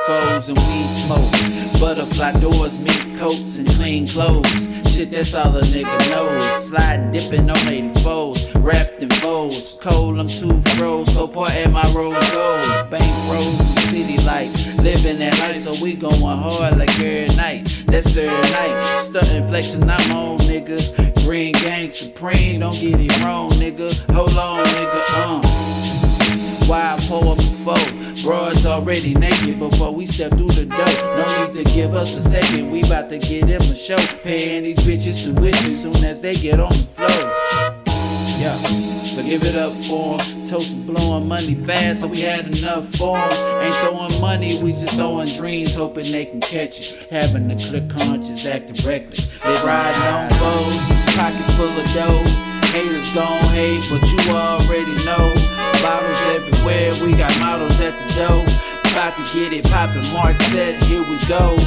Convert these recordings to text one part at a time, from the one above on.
foes and weed smoke. Butterfly doors, mink coats, and clean clothes. Shit, that's all a nigga knows. Sliding, dipping on 84s, wrapped in bows. Cold, I'm too froze, so part in my rose gold. Bank rolls and city lights, living that life, so we going hard like every night. That's every night. Stuntin', flexing, I'm on, nigga. Green gang supreme, don't get it wrong, nigga. Hold on, nigga, Why I pull up before? Broads already naked before we step through the door. No need to give us a second, we bout to get them a show. Paying these bitches tuition soon as they get on the floor. Yeah, so give it up for 'em. Toast and blowing money fast, so we had enough for 'em. Ain't throwing money, we just throwing dreams, hoping they can catch it. Having the clear conscience, acting reckless. They riding on foes, pocket full of dough. Haters gon' hate, but you already know. Bottles everywhere, we got models at the door. About to get it poppin', mark set, here we go.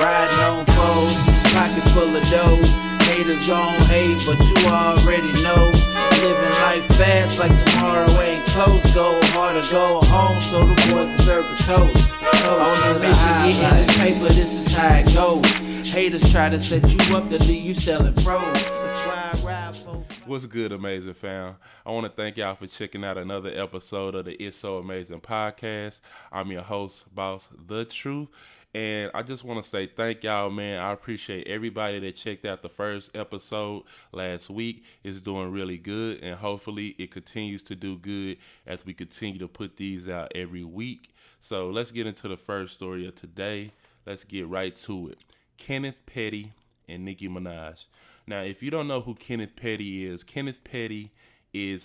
Riding on foes, pocket full of dough. Haters gon' hate, but you already know. Living life fast like tomorrow ain't close. Go hard or go home, so the boys deserve a toast. On the mission, getting this paper, this is how it goes. Haters try to set you up to leave you selling pros. That's why I ride for. What's good, amazing fam? I want to thank y'all for checking out another episode of the It's So Amazing podcast. I'm your host, Boss The Truth. And I just want to say thank y'all, man. I appreciate everybody that checked out the first episode last week. It's doing really good, and hopefully it continues to do good as we continue to put these out every week. So let's get into the first story of today. Let's get right to it. Kenneth Petty and Nicki Minaj. Now, if you don't know who Kenneth Petty is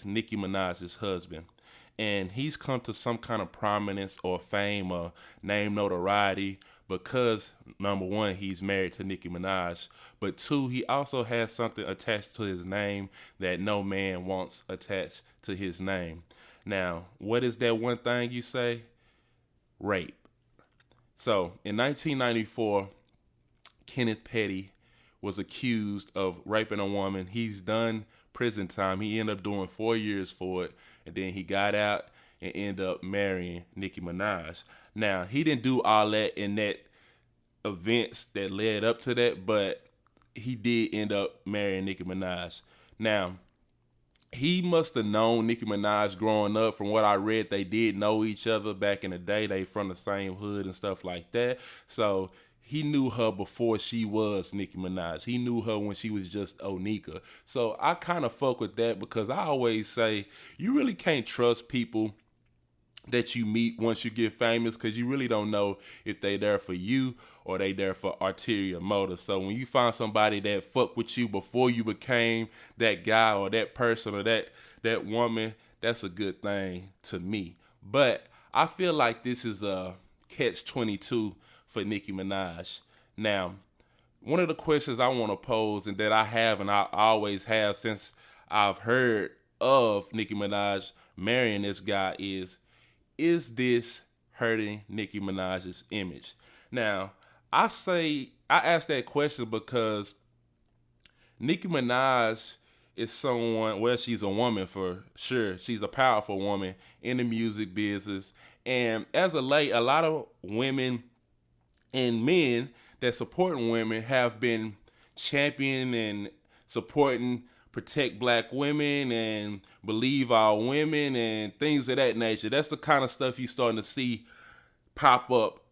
Nicki Minaj's husband. And he's come to some kind of prominence or fame or name notoriety because, number one, he's married to Nicki Minaj. But two, he also has something attached to his name that no man wants attached to his name. Now, what is that one thing you say? Rape. So, in 1994, Kenneth Petty was accused of raping a woman. He's done prison time. He ended up doing 4 years for it. And then he got out and ended up marrying Nicki Minaj. Now, he didn't do all that in that events that led up to that, but he did end up marrying Nicki Minaj. Now, he must have known Nicki Minaj growing up. From what I read, they did know each other back in the day. They from the same hood and stuff like that. So he knew her before she was Nicki Minaj. He knew her when she was just Onika. So I kind of fuck with that because I always say you really can't trust people that you meet once you get famous because you really don't know if they there for you or they there for ulterior motives. So when you find somebody that fuck with you before you became that guy or that person or that woman, that's a good thing to me. But I feel like this is a catch-22 for Nicki Minaj. Now, one of the questions I want to pose and that I have and I always have since I've heard of Nicki Minaj marrying this guy is this hurting Nicki Minaj's image? Now, I ask that question because Nicki Minaj is someone, well, she's a woman for sure. She's a powerful woman in the music business. And as of late, a lot of women and men that supporting women have been championing and supporting protect black women and believe all women and things of that nature. That's the kind of stuff you're starting to see pop up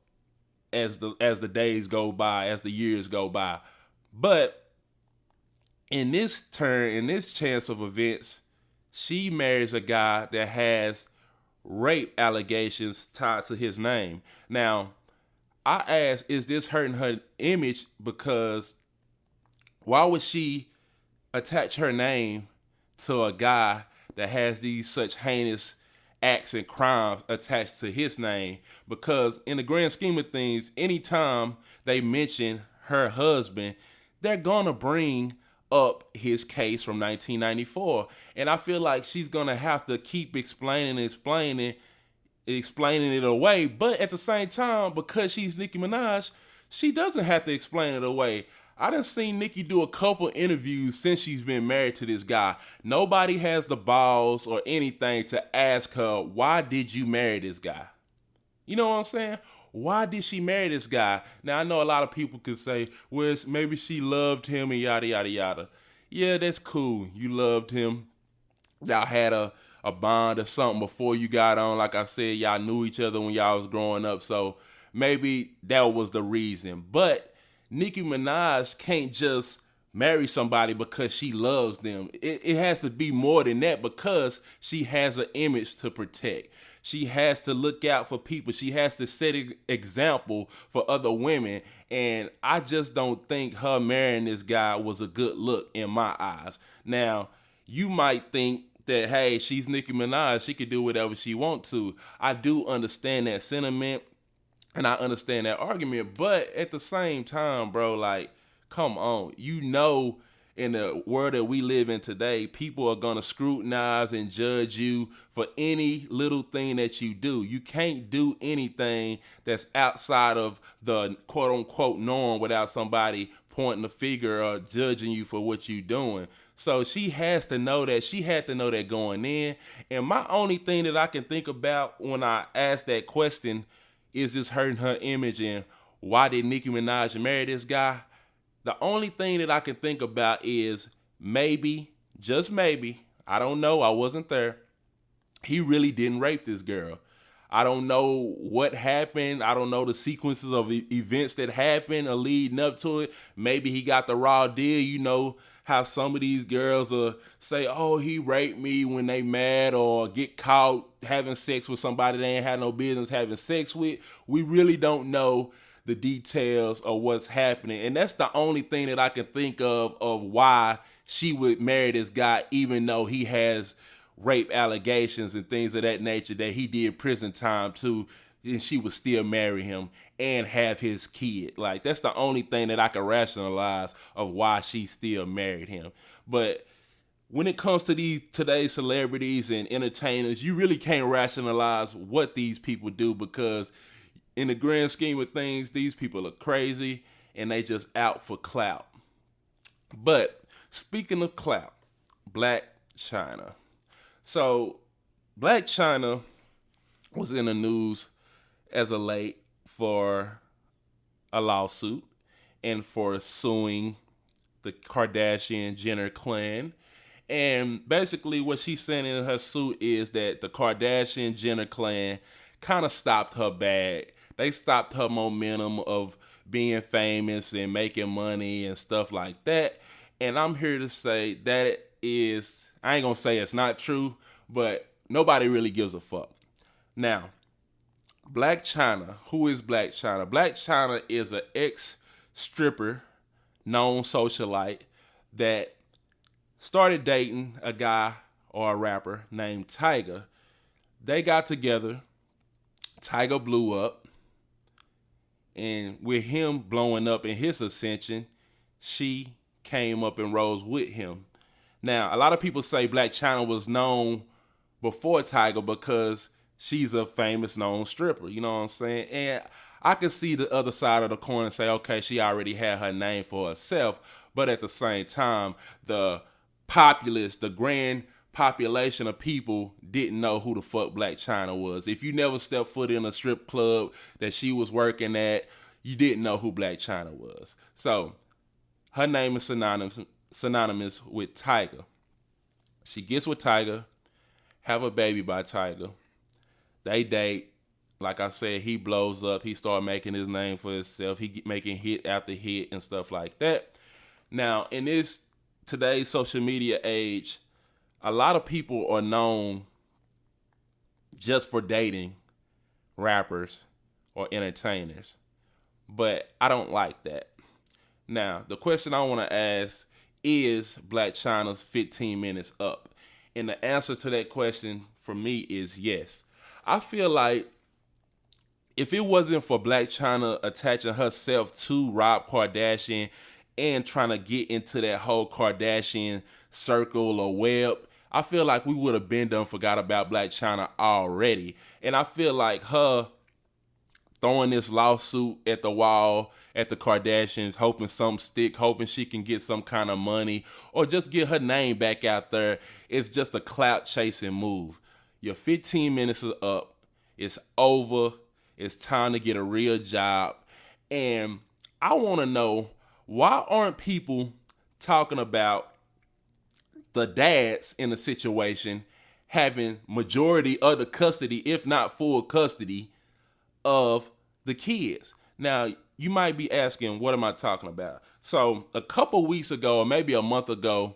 as the days go by, as the years go by. But in this chance of events, she marries a guy that has rape allegations tied to his name. Now, I ask, is this hurting her image? Because why would she attach her name to a guy that has these such heinous acts and crimes attached to his name? Because in the grand scheme of things, anytime they mention her husband, they're gonna bring up his case from 1994. And I feel like she's gonna have to keep explaining it away, but at the same time, because she's Nicki Minaj, she doesn't have to explain it away. I done seen Nicki do a couple interviews since she's been married to this guy. Nobody has the balls or anything to ask her, why did you marry this guy? You know what I'm saying? why did she marry this guy? Now, I know a lot of people could say, well, maybe she loved him and yada, yada, yada. Yeah, that's cool. You loved him. Y'all had a bond or something before you got on. Like I said, y'all knew each other when y'all was growing up. So maybe that was the reason. But Nicki Minaj can't just marry somebody because she loves them. It has to be more than that because she has an image to protect. She has to look out for people. She has to set an example for other women. And I just don't think her marrying this guy was a good look in my eyes. Now, you might think that, hey, she's Nicki Minaj. She could do whatever she wants to. I do understand that sentiment and I understand that argument. But at the same time, bro, like, come on. You know, in the world that we live in today, people are going to scrutinize and judge you for any little thing that you do. You can't do anything that's outside of the quote unquote norm without somebody pointing a finger or judging you for what you're doing. So she has to know that. She had to know that going in. And my only thing that I can think about when I ask that question is this hurting her image and why did Nicki Minaj marry this guy? The only thing that I can think about is maybe, just maybe, I don't know, I wasn't there, he really didn't rape this girl. I don't know what happened. I don't know the sequences of events that happened or leading up to it. Maybe he got the raw deal. You know how some of these girls say, oh, he raped me when they mad or get caught having sex with somebody they ain't had no business having sex with. We really don't know the details of what's happening. And that's the only thing that I can think of why she would marry this guy, even though he has rape allegations and things of that nature that he did prison time to, and she would still marry him and have his kid. Like, that's the only thing that I can rationalize of why she still married him. But when it comes to today's celebrities and entertainers, you really can't rationalize what these people do because in the grand scheme of things, these people are crazy and they just out for clout. But speaking of clout, Blac Chyna. So Blac Chyna was in the news as of late for a lawsuit and for suing the Kardashian-Jenner clan. And basically what she's saying in her suit is that the Kardashian-Jenner clan kind of stopped her bag. They stopped her momentum of being famous and making money and stuff like that. And I'm here to say that is, I ain't gonna say it's not true, but nobody really gives a fuck. Now, Blac Chyna, who is Blac Chyna? Blac Chyna is an ex-stripper, known socialite that started dating a guy or a rapper named Tyga. They got together. Tyga blew up. And with him blowing up in his ascension, she came up and rose with him. Now, a lot of people say Blac Chyna was known before Tyga because she's a famous known stripper. You know what I'm saying? And I can see the other side of the coin and say, okay, she already had her name for herself. But at the same time, the populace, the grand population of people didn't know who the fuck Blac Chyna was. If you never stepped foot in a strip club that she was working at, you didn't know who Blac Chyna was. So her name is synonymous with Tyga. She gets with Tyga, have a baby by Tyga. They date. Like I said, he blows up. He started making his name for himself. He making hit after hit and stuff like that. Now, in this today's social media age, a lot of people are known just for dating rappers or entertainers. But I don't like that. Now, the question I want to ask is Blac Chyna's 15 minutes up? And the answer to that question for me is yes. I feel like if it wasn't for Blac Chyna attaching herself to Rob Kardashian and trying to get into that whole Kardashian circle or web, I feel like we would have been done forgot about Blac Chyna already. And I feel like her throwing this lawsuit at the wall at the Kardashians, hoping something stick, hoping she can get some kind of money or just get her name back out there, is just a clout chasing move. Your 15 minutes is up. It's over. It's time to get a real job. And I want to know, why aren't people talking about the dads in the situation having majority of the custody, if not full custody, of the kids? Now, you might be asking, what am I talking about? So a couple weeks ago, or maybe a month ago,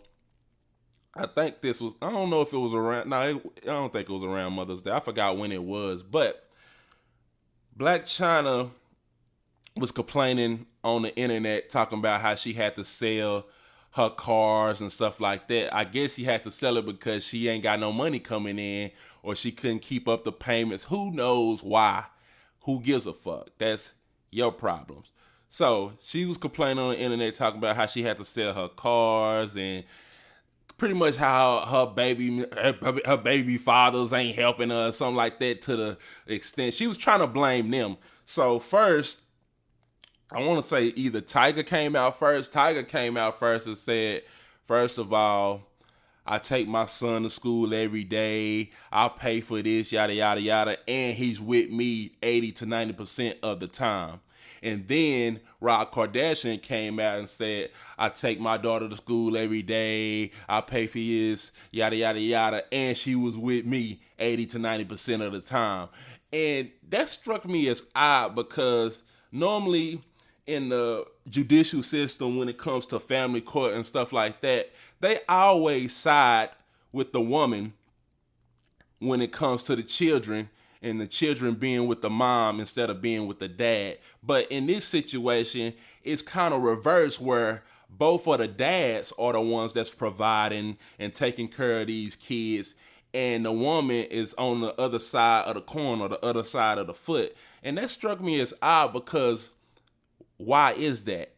I think this was, I don't know if it was around, no, I don't think it was around Mother's Day. I forgot when it was, but Blac Chyna was complaining on the internet, talking about how she had to sell her cars and stuff like that. I guess she had to sell it because she ain't got no money coming in, or she couldn't keep up the payments. Who knows why? Who gives a fuck? That's your problems. So she was complaining on the internet, talking about how she had to sell her cars and pretty much how her baby fathers ain't helping her, something like that, to the extent she was trying to blame them. So first, I want to say either Tyga came out first. Tyga came out first and said, first of all, I take my son to school every day. I'll pay for this, yada, yada, yada. And he's with me 80 to 90% of the time. And then Rob Kardashian came out and said, I take my daughter to school every day. I pay for his, yada, yada, yada. And she was with me 80 to 90% of the time. And that struck me as odd, because normally in the judicial system, when it comes to family court and stuff like that, they always side with the woman when it comes to the children, and the children being with the mom instead of being with the dad. But in this situation, it's kind of reversed, where both of the dads are the ones that's providing and taking care of these kids, and the woman is on the other side of the coin, or the other side of the foot. And that struck me as odd, because why is that?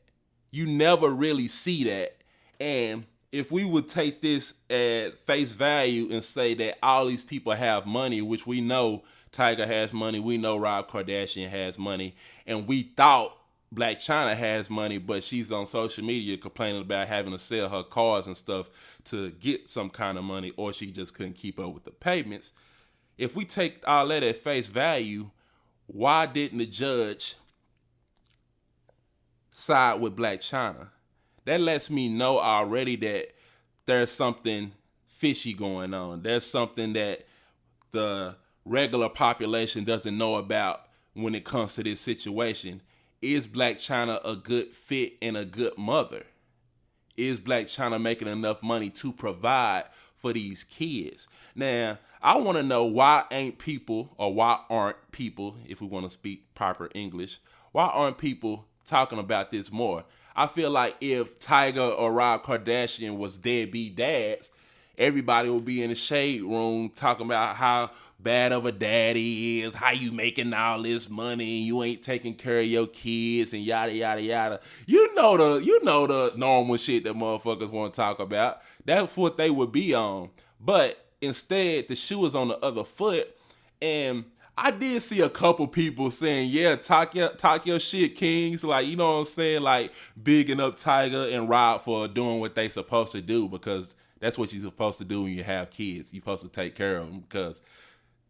You never really see that. And if we would take this at face value and say that all these people have money, which we know Tyga has money, we know Rob Kardashian has money, and we thought Blac Chyna has money, but she's on social media complaining about having to sell her cars and stuff to get some kind of money, or she just couldn't keep up with the payments. If we take all that at face value, why didn't the judge side with Blac Chyna? That lets me know already that there's something fishy going on. There's something that the regular population doesn't know about when it comes to this situation. Is Blac Chyna a good fit and a good mother? Is Blac Chyna making enough money to provide for these kids? Now, I want to know, why aren't people, if we want to speak proper English, why aren't people talking about this more? I feel like if Tyga or Rob Kardashian was deadbeat dads, everybody would be in the shade room talking about how bad of a daddy he is, how you making all this money, you ain't taking care of your kids, and yada yada yada. You know the normal shit that motherfuckers want to talk about. That's what they would be on. But instead, the shoe is on the other foot, and I did see a couple people saying, yeah, talk your shit, kings. Like, you know what I'm saying? Like, bigging up Tyga and Rob for doing what they supposed to do, because that's what you're supposed to do when you have kids. You're supposed to take care of them, because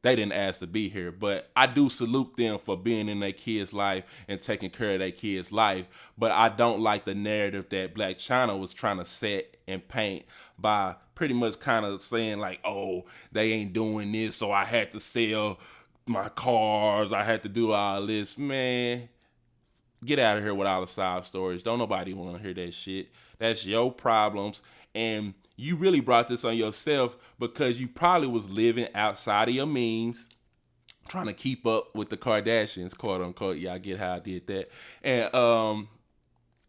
they didn't ask to be here. But I do salute them for being in their kid's life and taking care of their kid's life. But I don't like the narrative that Blac Chyna was trying to set and paint by pretty much kind of saying like, oh, they ain't doing this, so I had to sell my cars, I had to do all this. Man, get out of here with all the sob stories. Don't nobody want to hear that shit. That's your problems. And you really brought this on yourself, because you probably was living outside of your means, trying to keep up with the Kardashians, quote unquote. Yeah, I get how I did that. And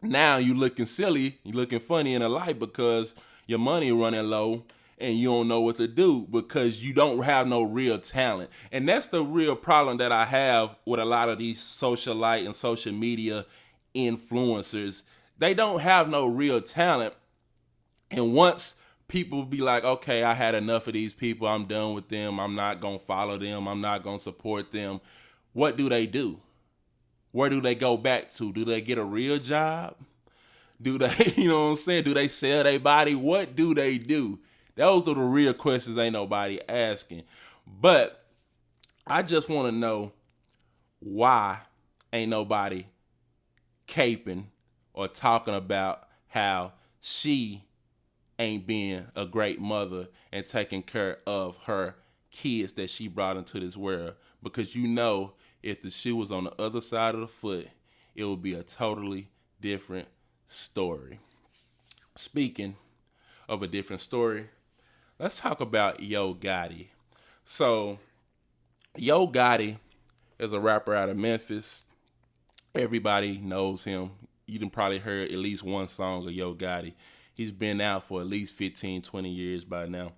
now you looking silly, you looking funny in the light, because your money running low and you don't know what to do, because you don't have no real talent. And that's the real problem that I have with a lot of these socialite and social media influencers. They don't have no real talent. And once people be like, okay, I had enough of these people, I'm done with them, I'm not going to follow them, I'm not going to support them, what do? Where do they go back to? Do they get a real job? Do they, you know what I'm saying? Do they sell their body? What do they do? Those are the real questions ain't nobody asking. But I just want to know, why ain't nobody caping or talking about how she ain't being a great mother and taking care of her kids that she brought into this world. Because if the shoe was on the other side of the foot, it would be a totally different story. Speaking of a different story, let's talk about Yo Gotti. So, Yo Gotti is a rapper out of Memphis. Everybody knows him. You done probably heard at least one song of Yo Gotti. He's been out for at least 15, 20 years by now.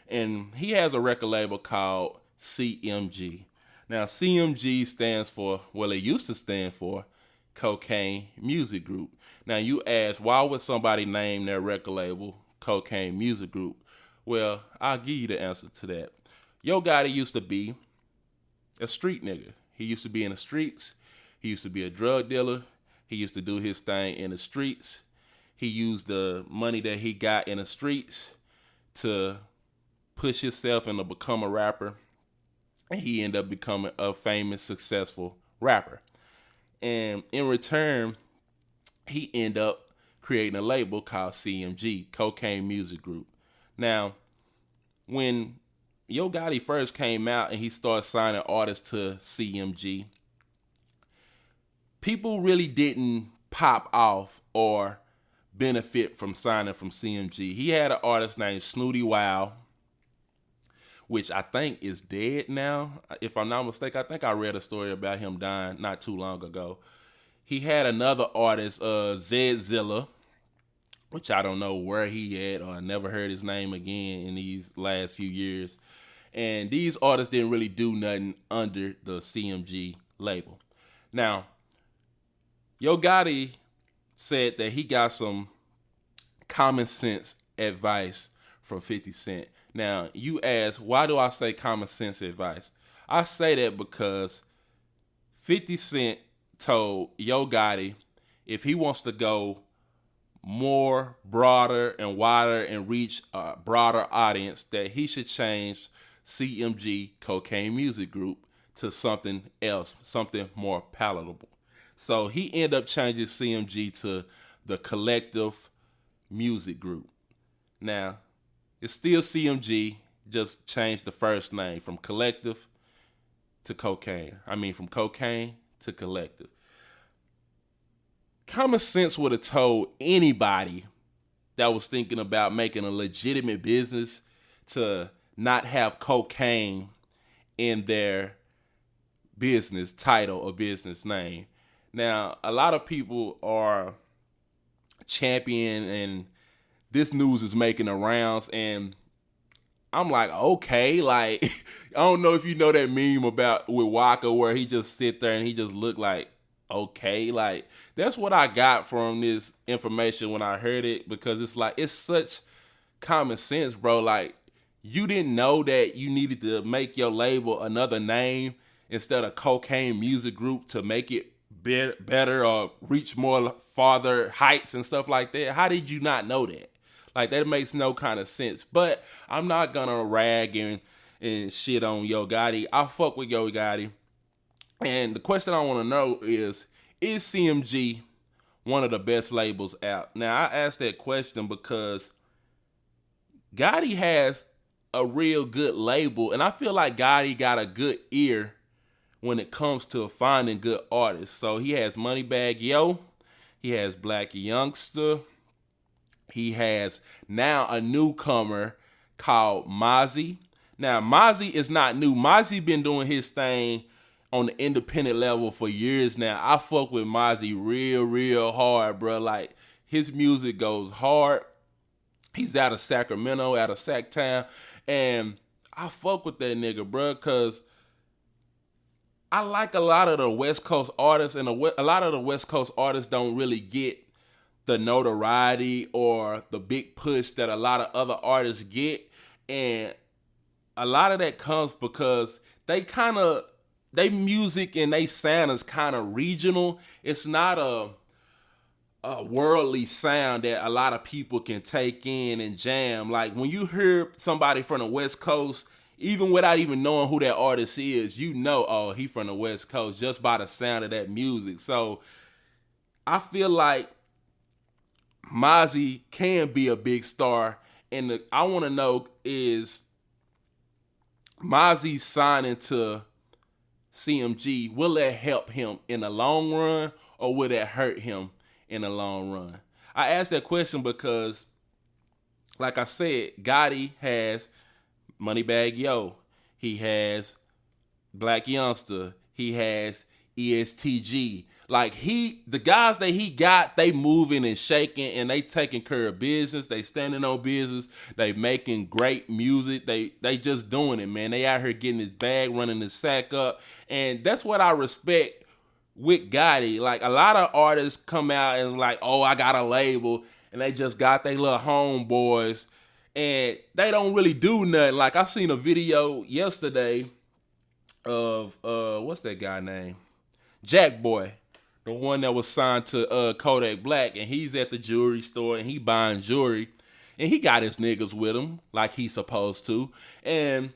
And he has a record label called CMG. Now, CMG stands for, well, it used to stand for Cocaine Music Group. Now, you ask, why would somebody name their record label Cocaine Music Group? Well, I'll give you the answer to that. Yo Gotti used to be a street nigga. He used to be in the streets. He used to be a drug dealer. He used to do his thing in the streets. He used the money that he got in the streets to push himself and to become a rapper. And he ended up becoming a famous, successful rapper. And in return, he ended up creating a label called CMG, Cocaine Music Group. Now, when Yo Gotti first came out and he started signing artists to CMG, people really didn't pop off or benefit from signing from CMG. He had an artist named Snooty Wow, which I think is dead now. If I'm not mistaken, I think I read a story about him dying not too long ago. He had another artist, Zedzilla, which I don't know where he at, or I never heard his name again in these last few years. And these artists didn't really do nothing under the CMG label. Now, Yo Gotti said that he got some common sense advice from 50 Cent. Now, you ask, why do I say common sense advice? I say that because 50 Cent told Yo Gotti if he wants to go more broader and wider and reach a broader audience, that he should change CMG, Cocaine Music Group, to something else, something more palatable. So he ended up changing CMG to the Collective Music Group. Now, it's still CMG, just changed the first name from Collective to Cocaine. From Cocaine to Collective. Common sense would have told anybody that was thinking about making a legitimate business to not have cocaine in their business title or business name. Now, a lot of people are championing, and this news is making the rounds, and I'm like, okay, like, I don't know if you know that meme about with Waka where he just sit there and he just look like, okay, like, that's what I got from this information when I heard it, because it's like, it's such common sense, bro. Like, you didn't know that you needed to make your label another name instead of Cocaine Music Group to make it better or reach more farther heights and stuff like that? How did you not know that? Like, that makes no kind of sense. But I'm not gonna rag and shit on Yo Gotti. I fuck with Yo Gotti. And the question I want to know is CMG one of the best labels out? Now, I asked that question because Gotti has a real good label, and I feel like Gotti got a good ear when it comes to finding good artists. So he has Moneybagg Yo, he has Black Youngster, he has now a newcomer called Mozzie. Now, Mozzie is not new. Mozzie been doing his thing on the independent level for years now. I fuck with Mozzie real hard, bro. Like, his music goes hard. He's out of Sacramento, out of Sacktown, and I fuck with that nigga, bro, because I like a lot of the West Coast artists, and a lot of the West Coast artists don't really get the notoriety or the big push that a lot of other artists get, and a lot of that comes because they music and they sound is kind of regional. It's not a worldly sound that a lot of people can take in and jam. Like, when you hear somebody from the West Coast, even without even knowing who that artist is, you know, oh, he from the West Coast just by the sound of that music. So I feel like Mozzie can be a big star. And I want to know is Mozzie signing to CMG, will that help him in the long run or will that hurt him in the long run? I asked that question because, like I said, Gotti has Moneybagg Yo. He has Black Youngster. He has ESTG. Like the guys that he got, they moving and shaking and they taking care of business. They standing on business. They making great music. They just doing it, man. They out here getting his bag, running his sack up. And that's what I respect with Gotti. Like a lot of artists come out and like, oh, I got a label. And they just got their little homeboys. And they don't really do nothing. Like I seen a video yesterday of, what's that guy name? Jack Boy. The one that was signed to Kodak Black, and he's at the jewelry store and he buying jewelry, and he got his niggas with him like he's supposed to. And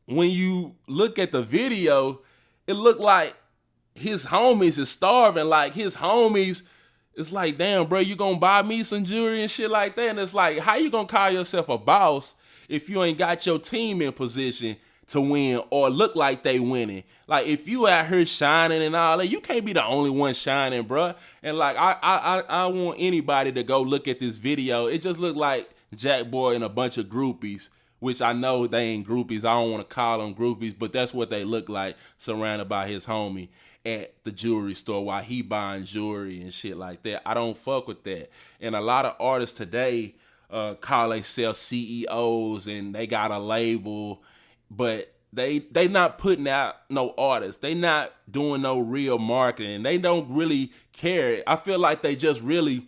when you look at the video, it looked like his homies is starving. Like his homies, it's like, damn, bro, you gonna buy me some jewelry and shit like that? And it's like, how you gonna call yourself a boss if you ain't got your team in position to win or look like they winning? Like if you out here shining and all that, you can't be the only one shining, bruh. And like I want anybody to go look at this video. It just looked like Jack Boy and a bunch of groupies, which I know they ain't groupies. I don't want to call them groupies, but that's what they look like, surrounded by his homie at the jewelry store while he buying jewelry and shit like that. I don't fuck with that. And a lot of artists today call themselves CEOs and they got a label, but they not putting out no artists. They not doing no real marketing. They don't really care. I feel like they just really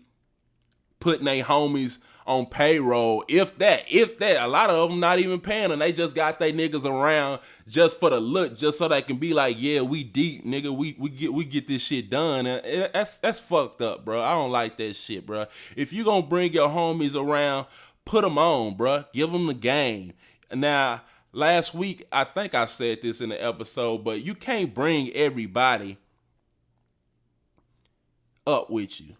putting their homies on payroll. If that, a lot of them not even paying them. They just got their niggas around just for the look, just so they can be like, yeah, we deep, nigga. We get this shit done. And that's fucked up, bro. I don't like that shit, bro. If you gonna bring your homies around, put them on, bro. Give them the game. Now, last week, I think I said this in the episode, but you can't bring everybody up with you.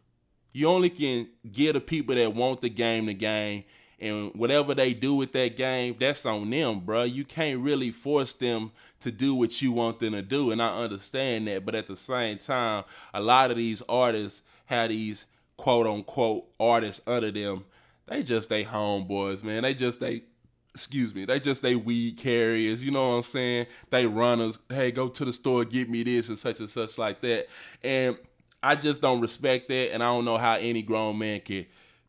You only can give the people that want the game, and whatever they do with that game, that's on them, bro. You can't really force them to do what you want them to do, and I understand that. But at the same time, a lot of these artists have these quote-unquote artists under them. They just they homeboys, man. They just they weed carriers, you know what I'm saying? They runners, hey, go to the store, get me this and such like that. And I just don't respect that, and I don't know how any grown man could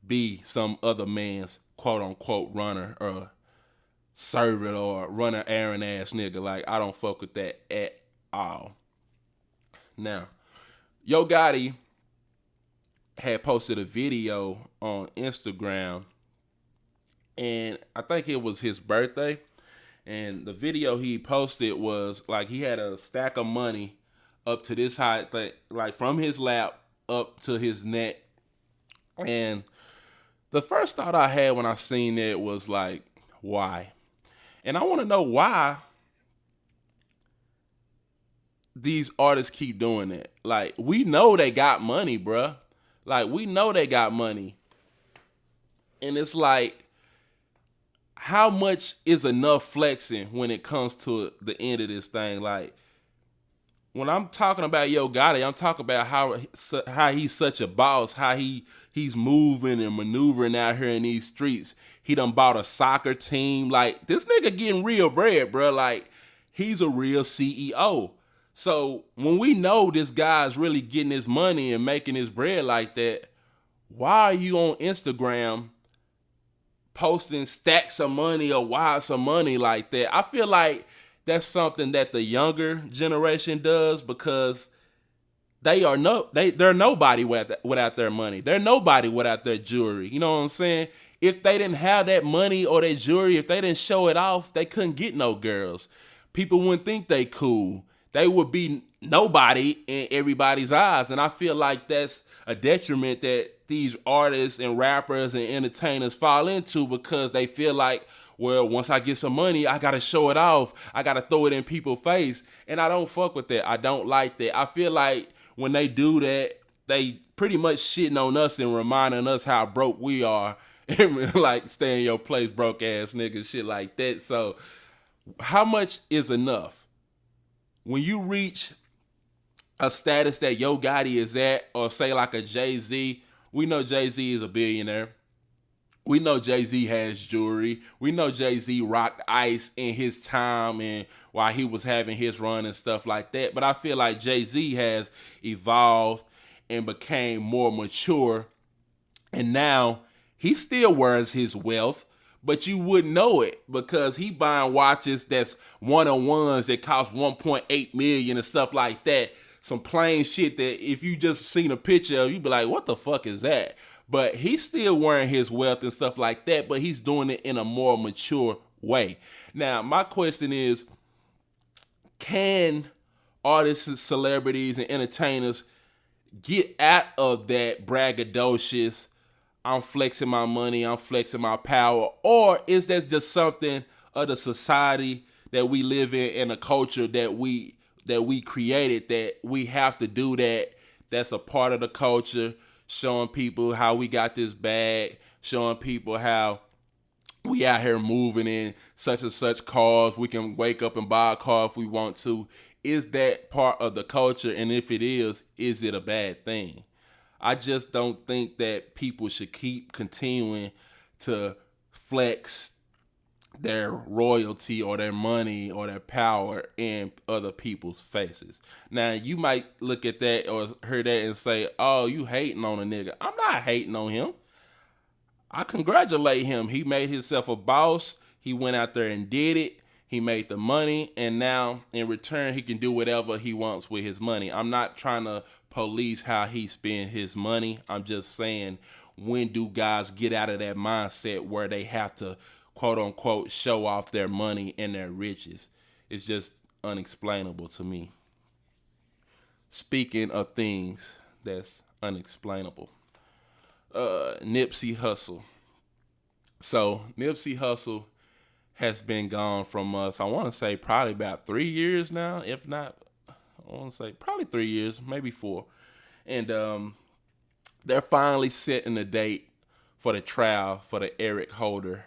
be some other man's quote-unquote runner or servant or runner errand ass nigga. Like, I don't fuck with that at all. Now, Yo Gotti had posted a video on Instagram, and I think it was his birthday, and the video he posted was like he had a stack of money up to this height, like from his lap up to his neck. And the first thought I had when I seen that was like, why? And I want to know why these artists keep doing that. Like, we know they got money, bruh. Like, we know they got money. And it's like, how much is enough flexing when it comes to the end of this thing? Like, when I'm talking about Yo Gotti, I'm talking about how he's such a boss, how he's moving and maneuvering out here in these streets. He done bought a soccer team. Like, this nigga getting real bread, bro. Like, he's a real CEO. So when we know this guy's really getting his money and making his bread like that, why are you on Instagram posting stacks of money or wads of money like that? I feel like that's something that the younger generation does because they're nobody without their money. They're nobody without their jewelry. You know what I'm saying? If they didn't have that money or that jewelry, if they didn't show it off, they couldn't get no girls. People wouldn't think they cool. They would be nobody in everybody's eyes. And I feel like that's a detriment that these artists and rappers and entertainers fall into because they feel like, well, once I get some money, I gotta show it off. I gotta throw it in people's face. And I don't fuck with that. I don't like that. I feel like when they do that, they pretty much shitting on us and reminding us how broke we are. And like, stay in your place, broke ass nigga, shit like that. So how much is enough? When you reach a status that Yo Gotti is at, or say like a Jay-Z, we know Jay-Z is a billionaire. We know Jay-Z has jewelry. We know Jay-Z rocked ice in his time and while he was having his run and stuff like that. But I feel like Jay-Z has evolved and became more mature. And now he still wears his wealth, but you wouldn't know it because he buying watches that's one-on-ones that cost 1.8 million and stuff like that. Some plain shit that if you just seen a picture of, you'd be like, what the fuck is that? But he's still wearing his wealth and stuff like that, but he's doing it in a more mature way. Now, my question is, can artists, celebrities, and entertainers get out of that braggadocious, I'm flexing my money, I'm flexing my power, or is that just something of the society that we live in and a culture that we created, that we have to do that? That's a part of the culture, showing people how we got this bag, showing people how we out here moving in such and such cars. We can wake up and buy a car if we want to. Is that part of the culture? And if it is it a bad thing? I just don't think that people should keep continuing to flex their royalty or their money or their power in other people's faces. Now, you might look at that or hear that and say, oh, you hating on a nigga. I'm not hating on him. I congratulate him. He made himself a boss. He went out there and did it. He made the money, and now in return, he can do whatever he wants with his money. I'm not trying to police how he spend his money. I'm just saying, when do guys get out of that mindset where they have to, quote unquote, show off their money and their riches? It's just unexplainable to me. Speaking of things that's unexplainable, Nipsey Hussle. So Nipsey Hussle has been gone from us, I want to say probably about 3 years now, if not, I want to say probably 3 years, maybe 4. And they're finally setting the date for the trial for the Eric Holder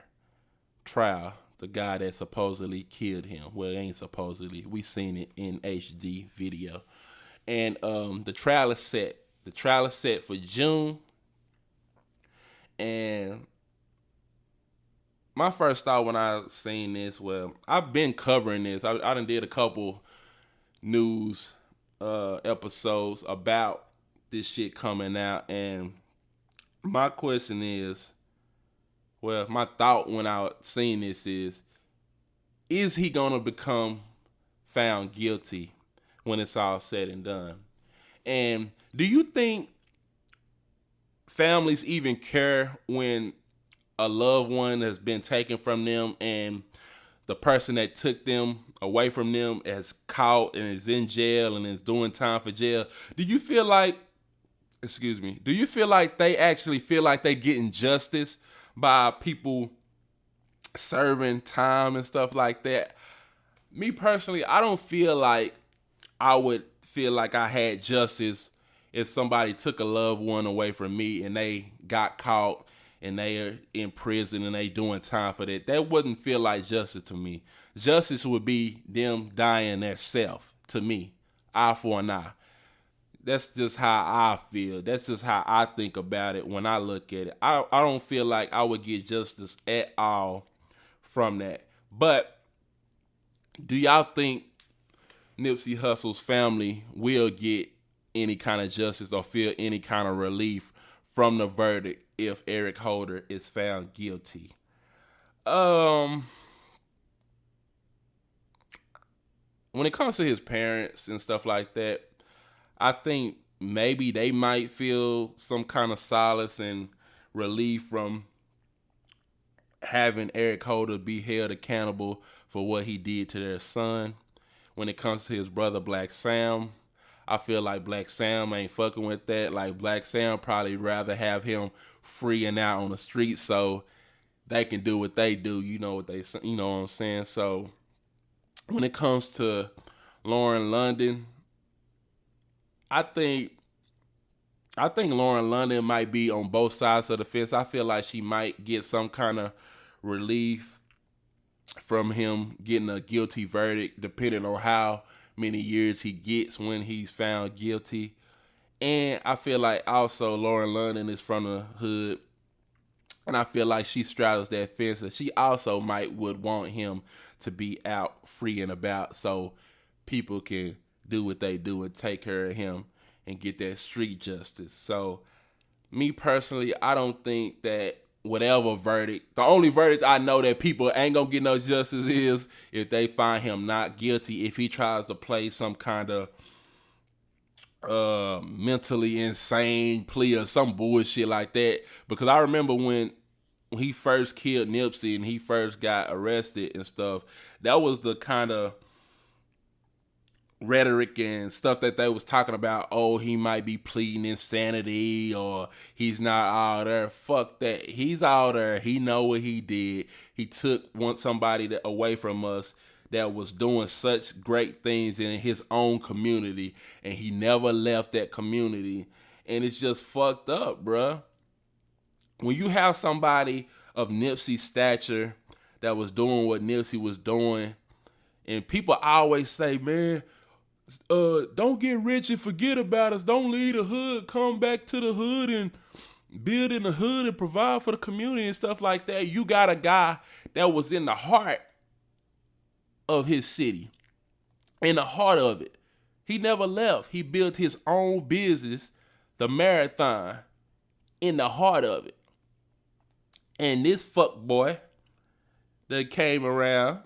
trial, the guy that supposedly killed him. Well, it ain't supposedly. We seen it in HD video. And the trial is set. The trial is set for June. And my first thought when I seen this, well, I've been covering this. I done did a couple news episodes about this shit coming out. And my question is, well, my thought when I seen this is he gonna become found guilty when it's all said and done? And do you think families even care when a loved one has been taken from them and the person that took them away from them is caught and is in jail and is doing time for jail? Do you feel like they actually feel like they getting justice by people serving time and stuff like that? Me personally, I don't feel like I would feel like I had justice if somebody took a loved one away from me and they got caught and they are in prison and they doing time for that. That wouldn't feel like justice to me. Justice would be them dying themselves, to me, eye for an eye. That's just how I feel. That's just how I think about it when I look at it. I don't feel like I would get justice at all from that. But do y'all think Nipsey Hussle's family will get any kind of justice or feel any kind of relief from the verdict if Eric Holder is found guilty? When it comes to his parents and stuff like that, I think maybe they might feel some kind of solace and relief from having Eric Holder be held accountable for what he did to their son. When it comes to his brother Blac Sam, I feel like Blac Sam ain't fucking with that. Like, Blac Sam probably rather have him free and out on the street so they can do what they do. You know what I'm saying? So when it comes to Lauren London, I think Lauren London might be on both sides of the fence. I feel like she might get some kind of relief from him getting a guilty verdict, depending on how many years he gets when he's found guilty. And I feel like also Lauren London is from the hood, and I feel like she straddles that fence, and she also would want him to be out free and about so people can do what they do and take care of him and get that street justice. So me personally, I don't think that whatever verdict, the only verdict I know that people ain't gonna get no justice is if they find him not guilty, if he tries to play some kind of mentally insane plea or some bullshit like that. Because I remember when he first killed Nipsey and he first got arrested and stuff, that was the kind of rhetoric and stuff that they was talking about. Oh, he might be pleading insanity, or he's not all there. Fuck that. He's all there. He know what he did. He took somebody away from us that was doing such great things in his own community, and he never left that community. And it's just fucked up, bruh. When you have somebody of Nipsey's stature that was doing what Nipsey was doing, and people always say, man, don't get rich and forget about us. Don't leave the hood. Come back to the hood and build in the hood and provide for the community and stuff like that. You got a guy that was in the heart of his city, in the heart of it. He never left. He built his own business, the Marathon, in the heart of it. And this fuck boy that came around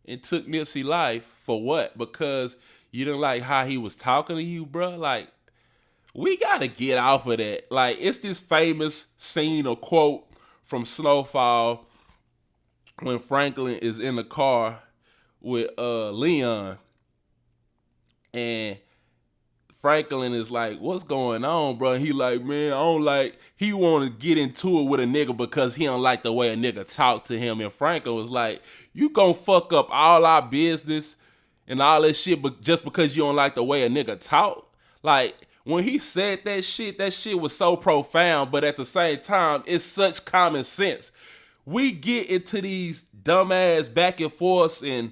and took Nipsey life for what? Because you didn't like how he was talking to you, bro? Like, we gotta get off of that. Like, it's this famous scene or quote from Snowfall when Franklin is in the car with Leon, and Franklin is like, what's going on, bro? And he like, man, he want to get into it with a nigga because he don't like the way a nigga talk to him. And Franklin was like, you gonna fuck up all our business and all that shit, but just because you don't like the way a nigga talk? Like, when he said that shit was so profound, but at the same time, it's such common sense. We get into these dumbass back and forths and,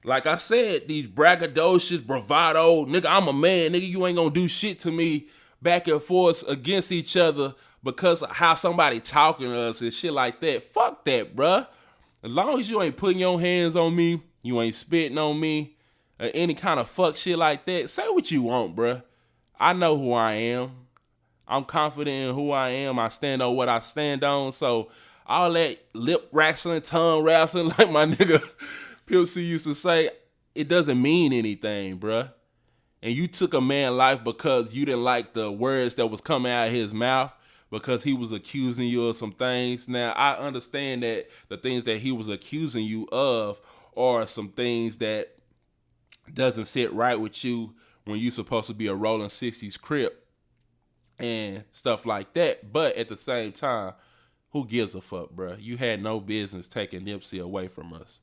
like I said, these braggadocious, bravado, nigga, I'm a man, nigga, you ain't gonna do shit to me, back and forth against each other because of how somebody talking to us and shit like that. Fuck that, bruh. As long as you ain't putting your hands on me, you ain't spitting on me, or any kind of fuck shit like that, say what you want, bruh. I know who I am. I'm confident in who I am. I stand on what I stand on. So all that lip wrestling, tongue wrestling, like my nigga Pimp C used to say, it doesn't mean anything, bruh. And you took a man's life because you didn't like the words that was coming out of his mouth, because he was accusing you of some things. Now, I understand that the things that he was accusing you of are some things that doesn't sit right with you when you're supposed to be a rolling 60s Crip and stuff like that. But at the same time, who gives a fuck, bruh? You had no business taking Nipsey away from us.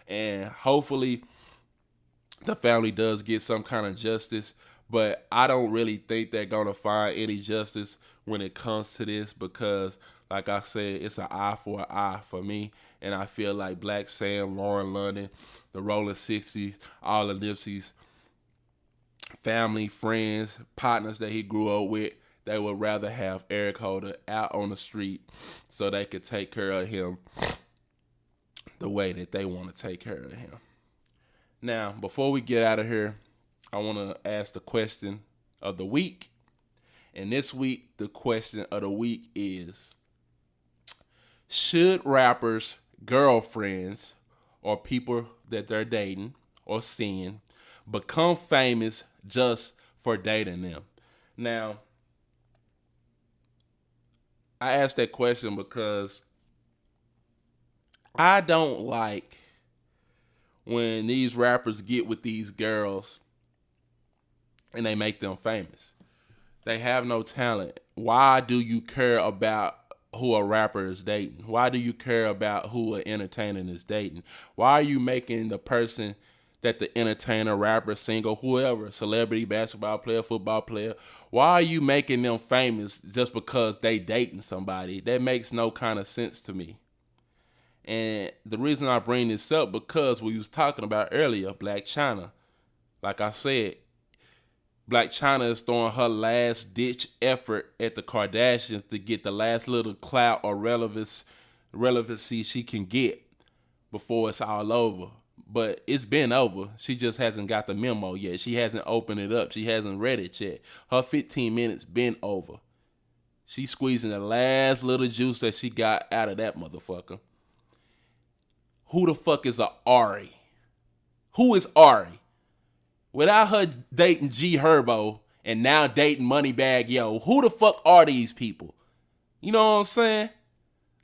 And hopefully the family does get some kind of justice, but I don't really think they're going to find any justice when it comes to this, because like I said, it's an eye for an eye for me. And I feel like Black Sam, Lauren London, the Rolling 60s, all of Nipsey's family, friends, partners that he grew up with, they would rather have Eric Holder out on the street so they could take care of him the way that they want to take care of him. Now, before we get out of here, I want to ask the question of the week. And this week, the question of the week is, should rappers' girlfriends or people that they're dating or seeing become famous just for dating them? Now, I asked that question because I don't like when these rappers get with these girls and they make them famous. They have no talent. Why do you care about who a rapper is dating? Why do you care about who an entertainer is dating? Why are you making the person that the entertainer, rapper, singer, whoever, celebrity, basketball player, football player, why are you making them famous just because they dating somebody? That makes no kind of sense to me. And the reason I bring this up, because we was talking about earlier, Blac Chyna. Like I said, Blac Chyna is throwing her last ditch effort at the Kardashians to get the last little clout or relevancy she can get before it's all over. But it's been over. She just hasn't got the memo yet. She hasn't opened it up. She hasn't read it yet. Her 15 minutes been over. She's squeezing the last little juice that she got out of that motherfucker. Who the fuck is a Ari? Who is Ari? Without her dating G Herbo and now dating Moneybagg Yo, who the fuck are these people? You know what I'm saying?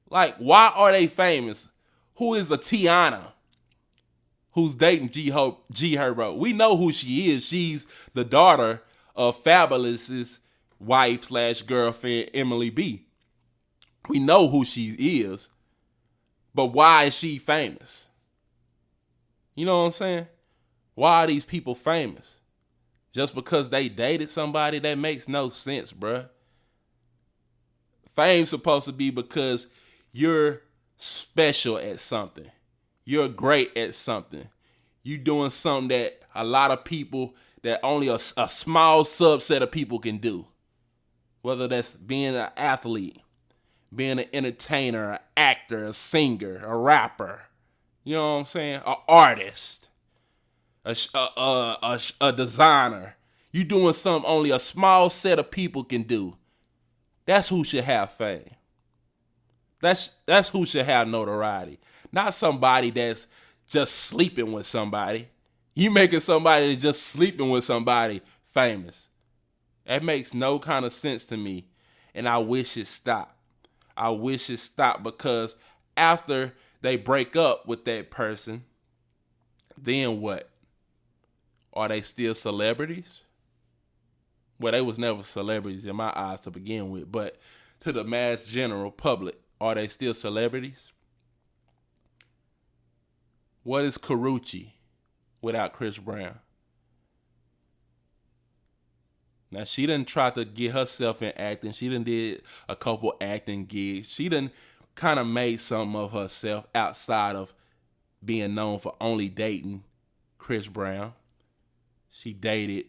Like, why are they famous? Who is a Tiana who's dating G Herbo? We know who she is. She's the daughter of Fabulous's wife / girlfriend, Emily B. We know who she is. But why is she famous? You know what I'm saying? Why are these people famous? Just because they dated somebody? That makes no sense, bruh. Fame's supposed to be because you're special at something. You're great at something. You doing something that a lot of people, that only a small subset of people can do. Whether that's being an athlete, being an entertainer, an actor, a singer, a rapper. You know what I'm saying? An artist. A designer. You doing something only a small set of people can do. That's who should have fame. That's who should have notoriety. Not somebody that's just sleeping with somebody. You making somebody that's just sleeping with somebody famous. That makes no kind of sense to me. And I wish it stopped. I wish it stopped, because after they break up with that person, then what? Are they still celebrities? Well, they was never celebrities in my eyes to begin with, but to the mass general public, are they still celebrities? What is Karrueche without Chris Brown? Now, she done tried to get herself in acting. She done did a couple acting gigs. She done kind of made something of herself outside of being known for only dating Chris Brown. She dated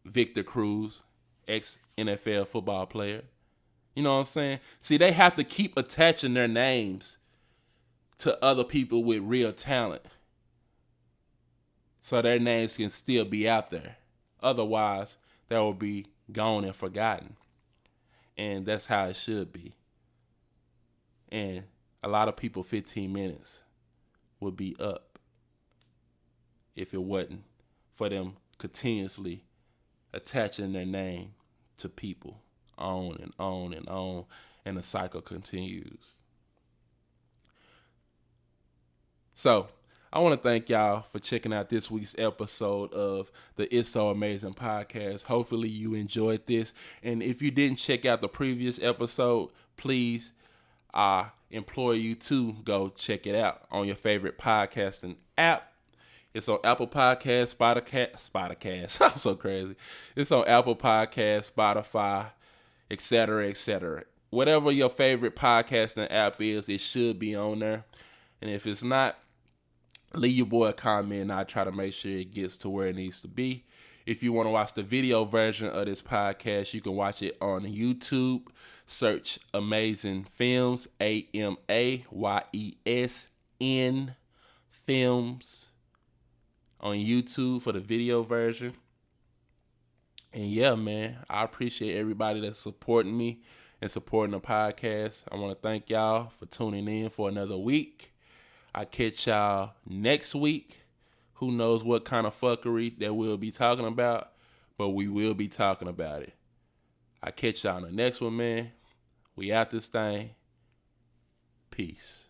Victor Cruz, ex-NFL football player. You know what I'm saying? See, they have to keep attaching their names to other people with real talent so their names can still be out there. Otherwise, they will be gone and forgotten. And that's how it should be. And a lot of people, 15 minutes would be up if it wasn't for them continuously attaching their name to people on and on and on, and the cycle continues. So, I want to thank y'all for checking out this week's episode of the It's So Amazing podcast. Hopefully you enjoyed this. And if you didn't check out the previous episode, please, I implore you to go check it out on your favorite podcasting app. It's on Apple Podcasts, Spotify. I'm so crazy. It's on Apple Podcasts, Spotify, etc., etc. Whatever your favorite podcasting app is, it should be on there. And if it's not, leave your boy a comment, and I try to make sure it gets to where it needs to be. If you want to watch the video version of this podcast, you can watch it on YouTube. Search Amazing Films, AMAYESN Films on YouTube for the video version. And yeah, man, I appreciate everybody that's supporting me and supporting the podcast. I want to thank y'all for tuning in for another week. I catch y'all next week. Who knows what kind of fuckery that we'll be talking about, but we will be talking about it. I catch y'all in the next one, man. We out this thing. Peace.